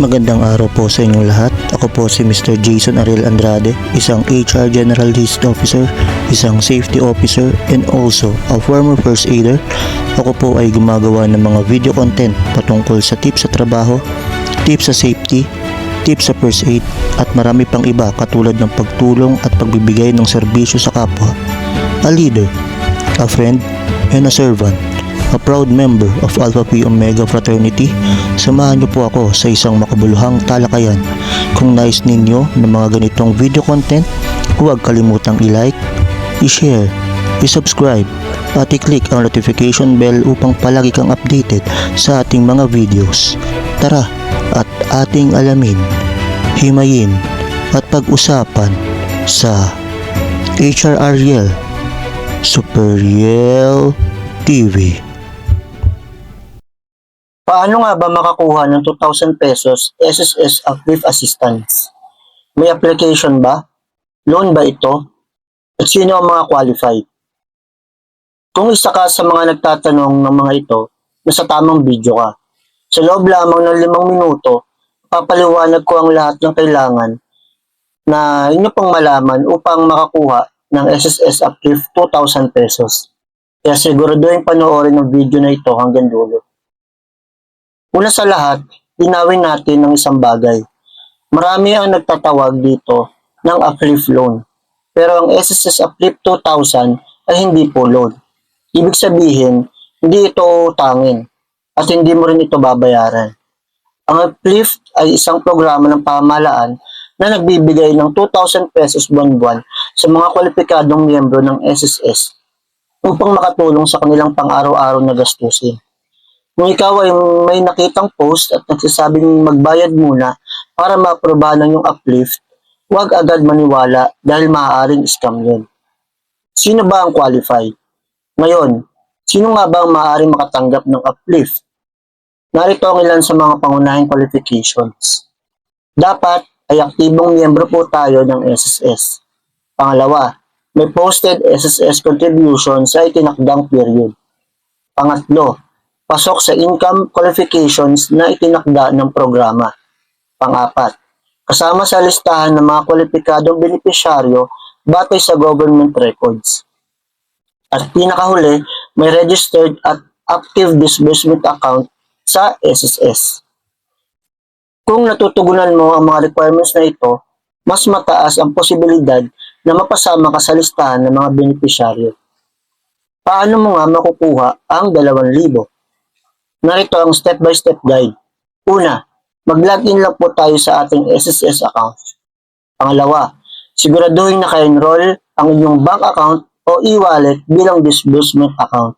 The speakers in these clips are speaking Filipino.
Magandang araw po sa inyong lahat. Ako po si Mr. Jason Ariel Andrade, isang HR Generalist Officer, isang Safety Officer, and also a former First Aider. Ako po ay gumagawa ng mga video content patungkol sa tips sa trabaho, tips sa safety, tips sa first aid, at marami pang iba katulad ng pagtulong at pagbibigay ng serbisyo sa kapwa. A leader, a friend, and a servant. A proud member of Alpha Phi Omega Fraternity, samahan niyo po ako sa isang makabuluhang talakayan. Kung nais ninyo ng mga ganitong video content, huwag kalimutang i-like, i-share, i-subscribe, at i-click ang notification bell upang palagi kang updated sa ating mga videos. Tara at ating alamin, himayin at pag-usapan sa HR Ariel Super Yell TV. Paano nga ba makakuha ng 2,000 pesos SSS Uplift Assistance? May application ba? Loan ba ito? At sino ang mga qualified? Kung isa ka sa mga nagtatanong ng mga ito, nasa tamang video ka. Sa loob lamang ng 5 minuto, papaliwanag ko ang lahat ng kailangan na inyo pang malaman upang makakuha ng SSS Uplift 2,000 pesos. Kaya siguraduhin panoorin ang video na ito hanggang dulo. Una sa lahat, linawin natin ng isang bagay. Marami ang nagtatawag dito ng uplift loan. Pero ang SSS Uplift 2,000 ay hindi po loan. Ibig sabihin, hindi ito utangin at hindi mo rin ito babayaran. Ang uplift ay isang programa ng pamahalaan na nagbibigay ng 2,000 pesos buwan-buwan sa mga kwalipikadong miyembro ng SSS upang makatulong sa kanilang pang-araw-araw na gastusin. Kung ikaw ay may nakitang post at nagsasabing magbayad muna para maaprobahan ng iyong uplift, huwag agad maniwala dahil maaaring scam yun. Sino ba ang qualified? Ngayon, sino nga ba ang maaaring makatanggap ng uplift? Narito ang ilan sa mga pangunahing qualifications. Dapat ay aktibong miyembro po tayo ng SSS. Pangalawa, may posted SSS contribution sa itinakdang period. Pangatlo, pasok sa income qualifications na itinakda ng programa. Pang-apat, kasama sa listahan ng mga kwalipikadong benepisyaryo batay sa government records. At pinakahuli, may registered at active disbursement account sa SSS. Kung natutugunan mo ang mga requirements na ito, mas mataas ang posibilidad na mapasama ka sa listahan ng mga benepisyaryo. Paano mo nga makukuha ang 2,000? Narito ang step-by-step guide. Una, mag-login lang po tayo sa ating SSS account. Pangalawa, siguraduhin na ka-enroll ang inyong bank account o e-wallet bilang disbursement account.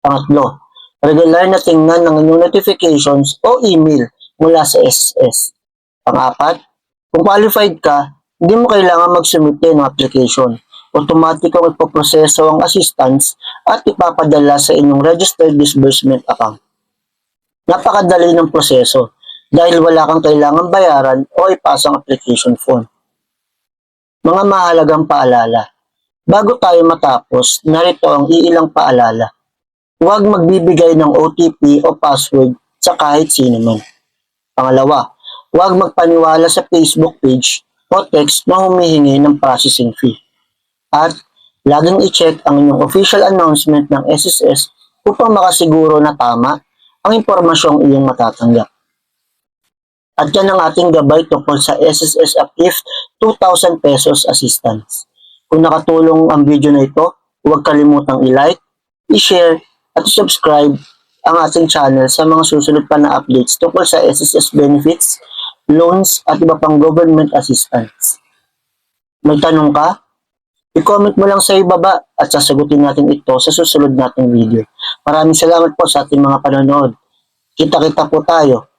Pangatlo, regular na tingnan ng inyong notifications o email mula sa SSS. Pang-apat, kung qualified ka, hindi mo kailangan mag-submit ng application. Automatic ang ipoproseso ang assistance at ipapadala sa inyong registered disbursement account. Napakadali ng proseso dahil wala kang kailangang bayaran o ipasang application form. Mga mahalagang paalala. Bago tayo matapos, narito ang iilang paalala. Huwag magbibigay ng OTP o password sa kahit sino man. Pangalawa, huwag magpaniwala sa Facebook page o text na humihingi ng processing fee. At laging i-check ang inyong official announcement ng SSS upang makasiguro na tama ang impormasyong iyong matatanggap. At yan ang ating gabay tungkol sa SSS Uplift 2,000 pesos assistance. Kung nakatulong ang video na ito, huwag kalimutang i-like, i-share, at i-subscribe ang ating channel sa mga susunod pa na updates tungkol sa SSS benefits, loans, at iba pang government assistance. May tanong ka? I-comment mo lang sa ibaba at sasagutin natin ito sa susunod nating video. Maraming salamat po sa ating mga panonood. Kita-kita po tayo